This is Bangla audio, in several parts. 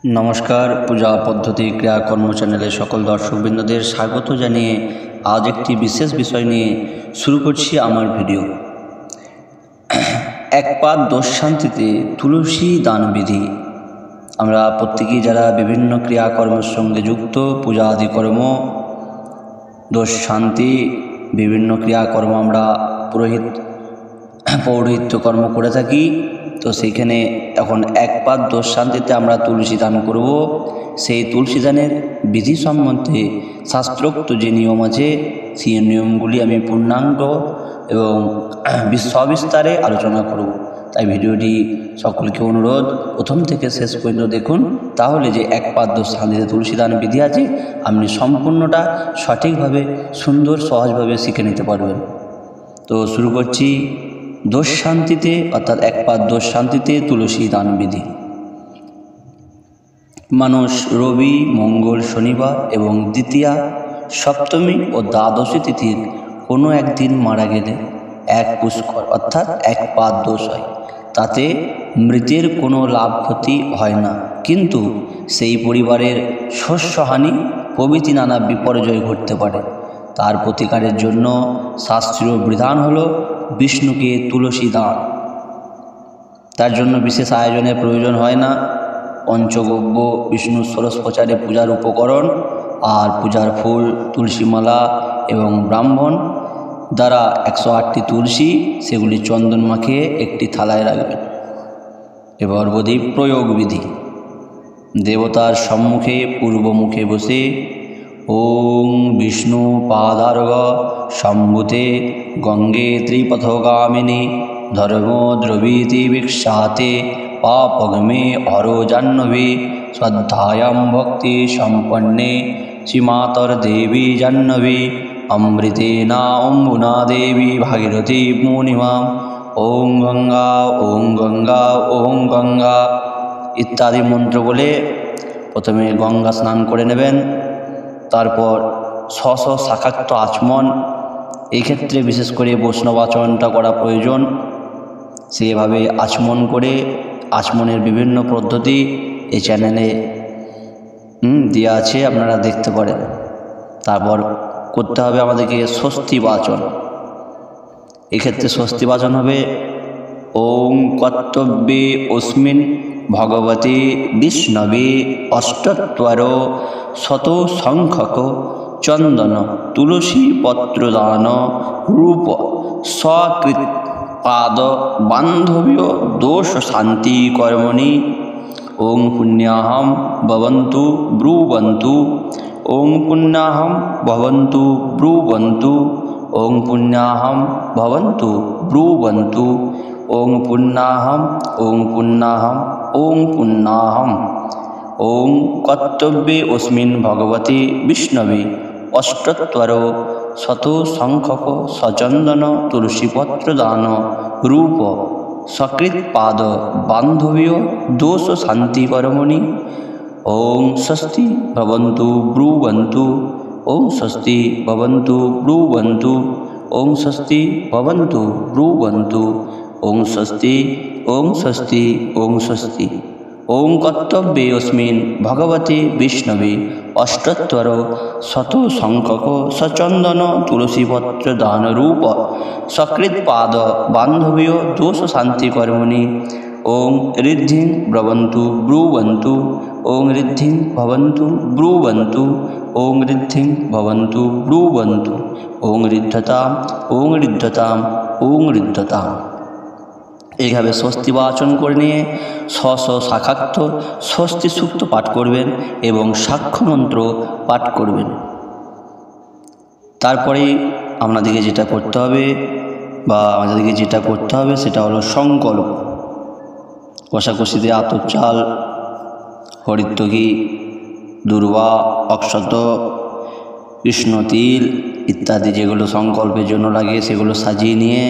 नमस्कार पूजा पद्धति क्रियाकर्म चैनले सकल दर्शकबृंदদের स्वागत জানিয়ে आज একটি विशेष विषय নিয়ে शुरू করছি আমার ভিডিও। এক পাদ দোষ শান্তিতে তুলসী দান বিধি। আমরা প্রত্যেকেই যারা বিভিন্ন ক্রিয়াকর্মের সঙ্গে যুক্ত, পূজা আদি কর্ম, দোষ শান্তি, বিভিন্ন ক্রিয়াকর্ম আমরা পৌরোহিত্য কর্ম করে থাকি। তো সেইখানে এখন এক পাদ দোষ শান্তিতে আমরা তুলসী দান করব। সেই তুলসী দানের বিধি সম্বন্ধে শাস্ত্রোক্ত যে নিয়ম আছে সেই নিয়মগুলি আমি পূর্ণাঙ্গ এবং সবিস্তারে আলোচনা করব। তাই ভিডিওটি সকলকে অনুরোধ প্রথম থেকে শেষ পর্যন্ত দেখুন, তাহলে যে এক পাদ দোষ শান্তিতে তুলসী দান বিধি আছে আপনি সম্পূর্ণটা সঠিকভাবে সুন্দর সহজভাবে শিখে নিতে পারবেন। তো শুরু করছি দোষ শান্তিতে অর্থাৎ এক পাদ দোষ শান্তিতে তুলসী দান বিধি। মানুষ রবি, মঙ্গল, শনিবার এবং দ্বিতীয়া, সপ্তমী ও দ্বাদশী তিথির কোনো একদিন মারা গেলে এক পুষ্কর অর্থাৎ এক পাদ দোষ হয়। তাতে মৃতের কোনো লাভ ক্ষতি হয় না, কিন্তু সেই পরিবারের শস্যহানি প্রভৃতি নানা বিপর্যয় ঘটতে পারে। তার প্রতিকারের জন্য শাস্ত্রীয় বিধান হলো বিষ্ণুকে তুলসী দান। তার জন্য বিশেষ আয়োজনের প্রয়োজন হয় না। পঞ্চগব্য, বিষ্ণু ষোড়শ প্রচারে পূজার উপকরণ আর পূজার ফুল, তুলসীমালা এবং ব্রাহ্মণ দ্বারা 108টি তুলসী, সেগুলি চন্দন মাখিয়ে একটি থালায় রাখবেন। এবার বলি প্রয়োগ বিধি। দেবতার সম্মুখে পূর্বমুখে বসে ওং বিষ্ণু পাদার্ঘ সম্ভূতে গঙ্গে ত্রিপথগামিনী ধর্মদ্রবীতি বিখ্যাতে পাপগমে হরো জাহ্নবী শ্রদ্ধায়াং ভক্তি সম্পন্নে শ্রীমাতর দেবী জাহ্নবী অমৃতেনা অম্বুনা দেবী ভাগীরথী মুনিমাম ওং গঙ্গা ওং গঙ্গা ওং গঙ্গা ইত্যাদি মন্ত্র বলে প্রথমে গঙ্গা স্নান করে নেবেন। তারপর শাখাক্ত আচমন, এই ক্ষেত্রে বিশেষ করে বৈষ্ণব আচরণটা করা প্রয়োজন। সেভাবে আচমন করে, আচমনের বিভিন্ন পদ্ধতি এই চ্যানেলে দেওয়া আছে, আপনারা দেখতে পারেন। তারপর করতে হবে আমাদেরকে স্বস্তি বাচন। এক্ষেত্রে স্বস্তি বাচন হবে ওং কর্তব্যে অস্মিন ভগবতী বিষ্ণবে অষ্টত্বর শত সংখ্যক চন্দন তুলসী পত্রদান রূপ সকৃত পাদ বান্ধব্য দোষ শান্তি কর্মণি ওং পুণ্যাহম ভবন্তু ব্রুবন্তু ওং পুণ্যাহম ভবন্তু ব্রুবন্তু ওং পুণ্যাহম ভবন্তু ব্রুবন্তু ওং পুণ্যাহম ওং পুণ্যাহম ওং পুণ্যাহম ওং কর্তব্যে অস্মিন ভগবতী বিষ্ণবে অষ্টত্বর শত সংখ্যক সচন্দন তুলসীপত্র দান রূপ সকৃত পাদ বান্ধব্য দোষ শান্তি কর্মণি ওং স্বস্তি ভবন্তু ব্রুবন্তু ওং স্বস্তি ভবন্তু ব্রুবন্তু ওং স্বস্তি ভবন্তু ব্রুবন্তু ওং স্বস্তি ওং স্বস্তি ওং স্বস্তি ওং কর্তব্যে অস্মিন ভগবতী বিষ্ণবে অষ্টত্বর শত সংখ্যক সচন্দন তুলসীপত্র দানরূপ সকৃত পাদ বান্ধব্য দোষ শান্তি কর্মণি ওং ঋদ্ধিং ভবন্তু ব্রুবন্তু ওং ঋদ্ধিং ভবন্তু ব্রুবন্তু ওং ঋদ্ধিং ভবন্তু ব্রুবন্তু ওং ঋদ্ধতাম ওং ঋদ্ধতাম ওং ঋদ্ধতাম। এইভাবে স্বস্তি বাচন করে নিয়ে শাখাক্ত স্বস্তি সূক্ত পাঠ করবেন এবং সাক্ষ্য মন্ত্র পাঠ করবেন। তারপরে আপনাদেরকে যেটা করতে হবে সেটা হলো সংকল্প। কষাকষিতে আতপ চাল, হরিতকি, দুর্বা, অক্ষত, কৃষ্ণ তিল ইত্যাদি যেগুলো সংকল্পের জন্য লাগে সেগুলো সাজিয়ে নিয়ে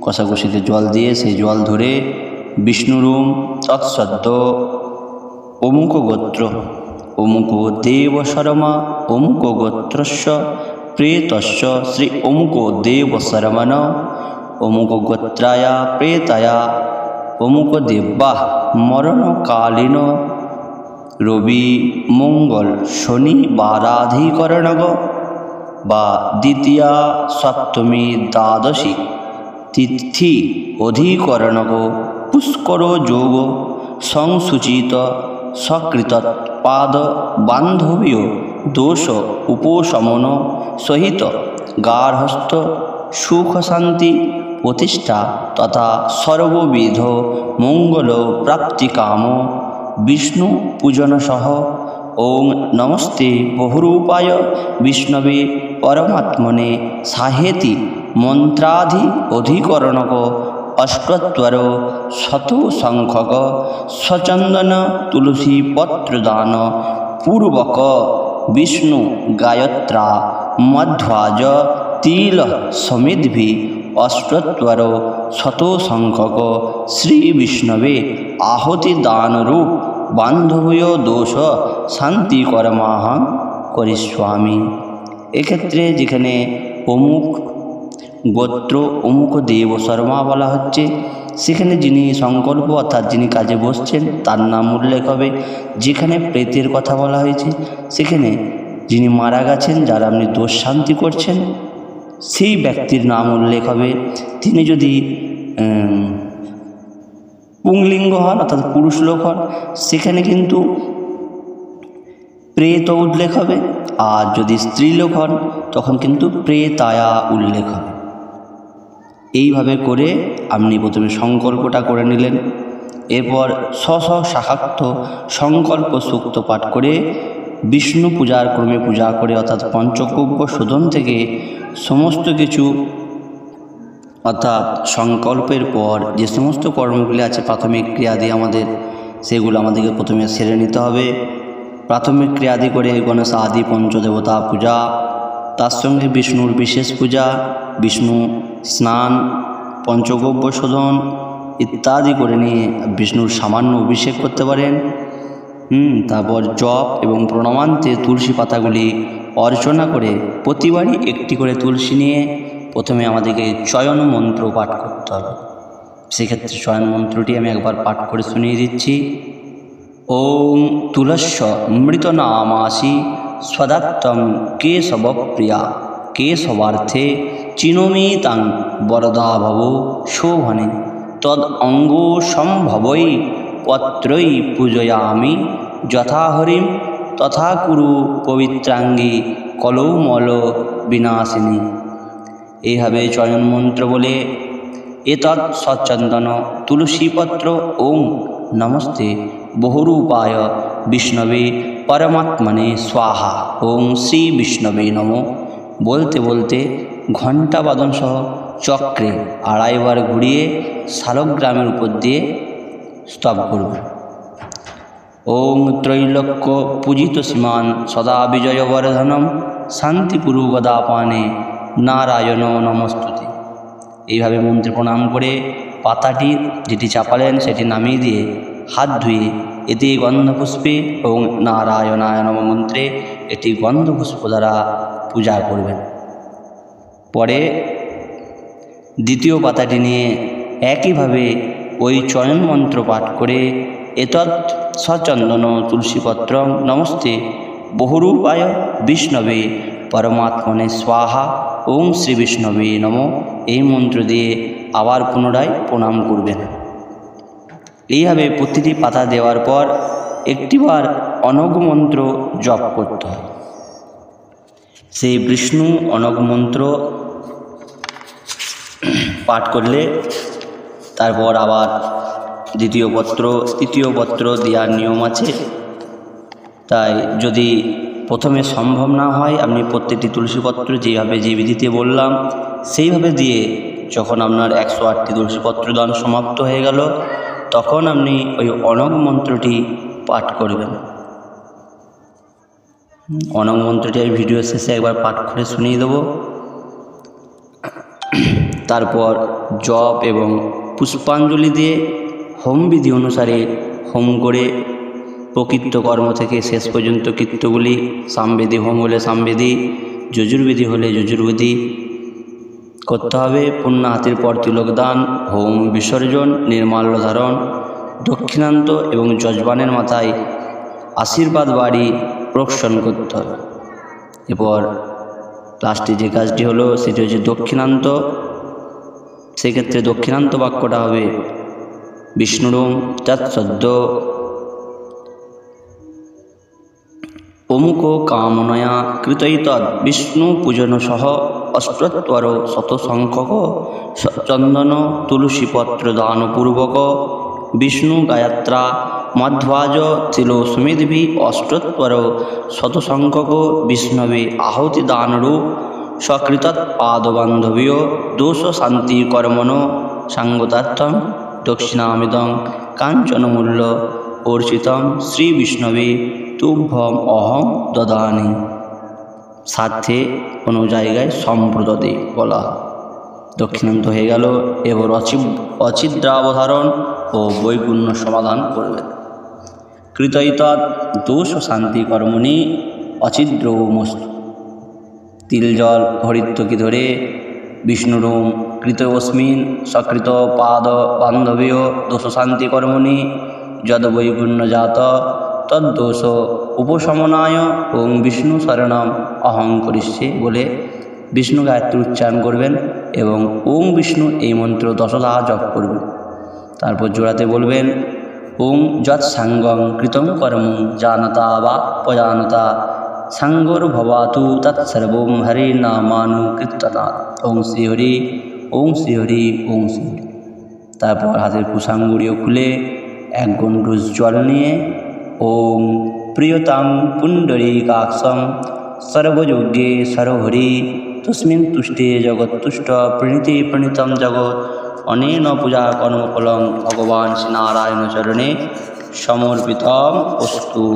কষাকষিতে জল দিয়ে সেই জল ধরে বিষ্ণুরূম তৎসদ্য অমুক গোত্র অমুক দেব শর্মা অমুক গোত্রস্য প্রেতস্য শ্রী অমুক দেব শর্মণ অমুক গোত্রায়া প্রেতায়া অমুক দেব্যা মরণকালীন রবি, মঙ্গল, শনি বারাধিকরণগ বা দ্বিতীয়া, সপ্তমী, দ্বাদশী তিথি অধিকরণগ পুষ্কর যোগ সংসূচিত সকৃত পাদ বান্ধবীয় দোষ উপশমন সহিত গার্হস্থ সুখ শান্তি প্রতিষ্ঠা তথা সর্ববিধ মঙ্গল প্রাপ্তিকাম বিষ্ণু পূজন সহ ওং নমস্তে বহুরূপায় বিষ্ণবে পরমাত্মনে সাহেতি মন্ত্রাধি অধিকরণক অষ্টত্বর শত সংখ্যক সচন্দন তুলসী পত্রদান পূর্বক বিষ্ণু গায়ত্রা মধ্বাজ তিল সমিদ্ভি অষ্টত্বর শত সংখ্যক শ্রী বিষ্ণবে আহতি দানরূপ বান্ধবীয় দোষ শান্তি কর্মাহং করিস্বামী। এক্ষেত্রে যেখানে অমুক গোত্র অমুক দেব শর্মা বলা হচ্ছে, সেখানে যিনি সংকল্প অর্থাৎ যিনি কাজে বসছেন তার নাম উল্লেখ হবে। যেখানে প্রেতের কথা বলা হয়েছে সেখানে যিনি মারা গেছেন, যারা আপনি দোষ শান্তি করছেন, সেই ব্যক্তির নাম উল্লেখ হবে। তিনি যদি পুংলিঙ্গ হন অর্থাৎ পুরুষ লোক হন, সেখানে কিন্তু প্রেত উল্লেখ হবে। আর যদি স্ত্রীলোক হন তখন কিন্তু প্রেতায়া উল্লেখ হবে। এইভাবে করে আপনি প্রথমে সংকল্পটা করে নিলেন। এরপর শাখার্থ সংকল্প সূক্ত পাঠ করে বিষ্ণু পূজার ক্রমে পূজা করে অর্থাৎ পঞ্চকব্য শোধন থেকে সমস্ত কিছু অর্থাৎ সংকল্পের পর যে সমস্ত কর্মগুলি আছে প্রাথমিক ক্রিয়াদি সেগুলো আমাদেরকে প্রথমে সেরে নিতে হবে। প্রাথমিক ক্রিয়াদি করে গণেশ আদি পঞ্চদেবতা পূজা, তার সঙ্গে বিষ্ণুর বিশেষ পূজা, বিষ্ণু স্নান, পঞ্চগব্য শোধন ইত্যাদি করে নিয়ে বিষ্ণুর সামান্য অভিষেক করতে পারেন। তারপর জপ এবং প্রণামান্তে তুলসী পাতাগুলি অর্চনা করে প্রতিবারই একটি করে তুলসী নিয়ে প্রথমে আমাদেরকে চয়ন মন্ত্র পাঠ করতে হবে। সেক্ষেত্রে চয়ন মন্ত্রটি আমি একবার পাঠ করে শুনিয়ে দিচ্ছি। ওম তুলস্য মৃতনামাসি স্বদাত্তম কেশবপ্রিয়া কেশবার্থে চিনোমি তাং বরদা ভব শোভনে তদ অঙ্গ সম্ভবৈ পত্রৈ পূজয়ামি যথা হরিম তথা কুরু পবিত্রাঙ্গী কলৌমল বিনাশিনী। এইভাবে চয়ন মন্ত্র বলে এতৎ সচন্দন তুলসীপত্র ওং নমস্তে বহুরূপায় বিষ্ণবে পরমাত্মনে স্বাহা ওং শ্রী বিষ্ণবে নমো বলতে বলতে ঘণ্টা বাদন সহ চক্রে 2.5 বার ঘুরিয়ে শালগ্রামের উপর দিয়ে স্তব করবে। ওং ত্রৈলোক্য পূজিত সীমান সদা বিজয়বর্ধনম শান্তিপুরু গদাপানে নারায়ণ নমস্তুতে। এইভাবে মন্ত্রে প্রণাম করে পাতাটি যেটি চাপালেন সেটি নামিয়ে দিয়ে হাত ধুয়ে এতে গন্ধপুষ্পে এবং নারায়ণায় নম মন্ত্রে এটি গন্ধপুষ্প দ্বারা পূজা করবেন। পরে দ্বিতীয় পাতাটি নিয়ে একইভাবে ওই চয়ন মন্ত্র পাঠ করে এতৎ সচন্দন তুলসীপত্র নমস্তে বহুরূপায় বিষ্ণবে পরমাত্মনে স্বাহা ওং শ্রী বিষ্ণবে নমো এই মন্ত্র দিয়ে আবার পুনরায় প্রণাম করবেন। এইভাবে প্রতিটি পাতা দেওয়ার পর একটিবার অনগ মন্ত্র জপ করতে হয়। সেই বিষ্ণু অনগ মন্ত্র পাঠ করলে তারপর আবার দ্বিতীয় পত্র তৃতীয় পত্র দেওয়ার নিয়ম আছে। তাই যদি প্রথমে সম্ভব না হয় আপনি প্রত্যেকটি তুলসীপত্র যেভাবে যে বিধিতে বললাম সেইভাবে দিয়ে যখন আপনার 108টি তুলসীপত্র দান সমাপ্ত হয়ে গেল তখন আপনি ওই অনগ মন্ত্রটি পাঠ করবেন। অনগ মন্ত্রটি আমি ভিডিও শেষে একবার পাঠ করে শুনিয়ে দেব। তারপর জপ এবং পুষ্পাঞ্জলি দিয়ে হোম বিধি অনুসারে হোম করে প্রকৃত কর্ম থেকে শেষ পর্যন্ত কৃত্যগুলি সামবেদী হোম হলে সামবেদী, যজুর্বেদী হলে যজুর্বেদী করতে হবে। পুণ্যাহাতির পর তিলকদান, হোম বিসর্জন, নির্মাল্য ধারণ, দক্ষিণান্ত এবং যজমানের মাথায় আশীর্বাদ বাড়ি প্রোক্ষণ করতে হবে। এরপর লাস্টে যে কাজটি হলো সেটি হচ্ছে দক্ষিণান্ত। সেক্ষেত্রে দক্ষিণান্ত বাক্যটা হবে বিষ্ণুরুম তৎসদ্য অমুক কামনয়া কৃতৈতদ বিষ্ণু পূজন সহ অষ্টত্বর শতসংখ্যক চন্দন তুলসীপত্র দানপূর্বক বিষ্ণু গায়ত্রা মধ্বাজ তিলোসমিদ্ভি অষ্টত্বর শতসংখ্যক বিষ্ণবে আহুতি দানরূপ সকৃতৎ পাদবান্ধবীয় দোষ শান্তি কর্মণ সাঙ্গতার্থম দক্ষিণামিদং কাঞ্চনমূল্য অর্চিতম শ্রী বিষ্ণবে তুভ্যম অহম দদানি। সাথে কোনো জায়গায় সম্প্রদতে বলা। দক্ষিণান্ত হয়ে গেল। এবার অছিদ্রাবধারণ ও বৈগুণ্য সমাধান করবেন। কৃতৈতৎ দোষ শান্তি কর্মণি অছিদ্রমস্তু। তিল জল হরিত্বকি ধরে বিষ্ণুরূম কৃতস্মিন সকৃত পাদ বান্ধবীয় দোষ শান্তি কর্মণি যদ বৈগুণ্য জাত তদ্দোষ উপশমনায় ওং বিষ্ণু শরণম অহং করিষ্যে বলে বিষ্ণু গায়ত্রী উচ্চারণ করবেন এবং ওং বিষ্ণু এই মন্ত্র 10টা জপ করবেন। তারপর জোড়াতে বলবেন ওং যৎ সাঙ্গং কৃতং কর্ম জানতা বা প্রজানতা সাঙ্গর ভবাতু তৎসর্বম হরে নামানুকীর্তনাৎ ওং শ্রী হরি ওং শ্রী হরি ওং শ্রী হরি। তারপর হাতের কুশাঙ্গুড়িও খুলে 1 গণ্ডূষ জল নিয়ে ওম প্রিয়তাং পুণ্ডরীকাক্ষং সর্বযোগ্যে সর্বহরি তস্মিন তুষ্টে জগৎতুষ্ট প্রণীতে প্রণীতম জগৎ অনেন পূজা কর্মফলং ভগবান শ্রীনারায়ণ চরণে সমর্পিতম অস্তু।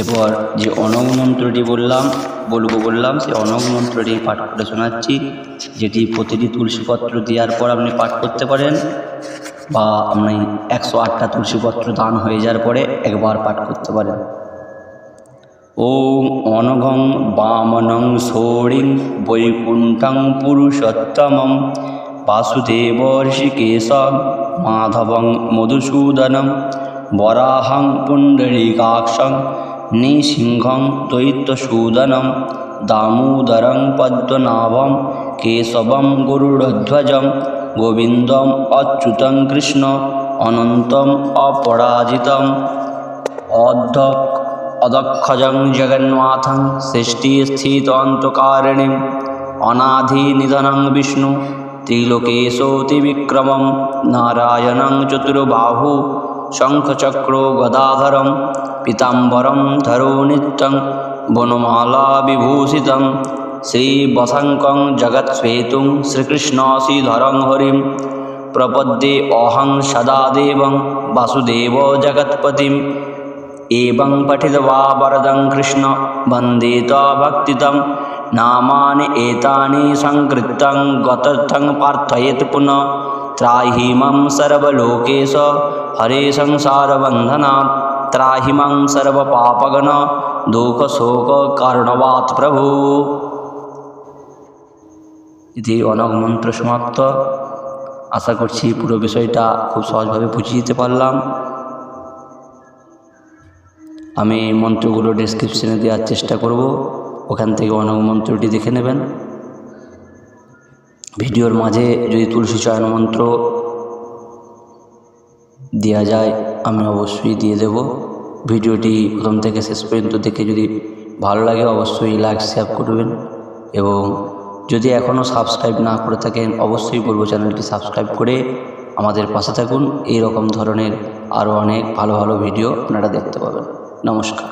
এরপর যে অনং মন্ত্রটি বললাম সেই অনং মন্ত্রটি পাঠ করে শোনাচ্ছি, যেটি প্রতিটি তুলসীপত্র দেওয়ার পর আপনি পাঠ করতে পারেন, বা আপনি 108টা তুলসীপত্র দান হয়ে যাওয়ার পরে একবার পাঠ করতে পারেন। ওম অনঘং বামনং ষোড়িং বৈকুণ্ঠং পুরুষোত্তমং বাসুদেব ঋষিকেশং মাধবং মধুসূদনং বরাহং পুণ্ডরীকাক্ষং নৃসিংহং দৈত্যসূদনং দামোদরং পদ্মনাভং কেশবং গরুড়ধ্বজং গোবিন্দম অচ্যুতং কৃষ্ণ অনন্তম অপরাজিতং অদক্ষজং জগন্নাথং সৃষ্টি স্থিত অন্তকারিণীং অনাধি নিধনং বিষ্ণু ত্রিলোকেশোতি বিক্রমং নারায়ণং চতুর্বাহু শঙ্খচক্র গদাধরম পীতাম্বরম ধরো নিত্যং বনমালা বিভূষিতং শ্রীবশঙ্কং জগৎশ্বেতুং শ্রীকৃষ্ণশ্রীধরং হরিম প্রপদ্যে অহং সদা দেবং বাসুদেব জগৎপতিম एवं पठित्वा वरदं कृष्ण वन्दे भक्तितं नामानि एतानि संकृतं गतर्थं प्रार्थयेत् पुनः त्राहि मां सर्वलोकेश हरे संसारबन्धनात् त्राहि मां सर्वपापगण दुःखशोककारणवात् प्रभु। इति অনঘ মন্ত্র সমাপ্ত। আশা করছি পুরো বিষয়টা খুব সহজভাবে বুঝিয়ে দিতে পারলাম। আমি মন্ত্রগুলো ডেসক্রিপশনে দেওয়ার চেষ্টা করব, ওখান থেকে অনঘ মন্ত্রটি দেখে নেবেন। ভিডিওর মাঝে যদি তুলসী চয়ন মন্ত্র দেওয়া যায় আমি অবশ্যই দিয়ে দেব। ভিডিওটি প্রথম থেকে শেষ পর্যন্ত দেখে যদি ভালো লাগে অবশ্যই লাইক শেয়ার করবেন, এবং যদি এখনও সাবস্ক্রাইব না করে থাকেন অবশ্যই বলবো চ্যানেলটি সাবস্ক্রাইব করে আমাদের পাশে থাকুন। এই রকম ধরনের আরও অনেক ভালো ভালো ভিডিও আপনারা দেখতে পাবেন। নমস্কার।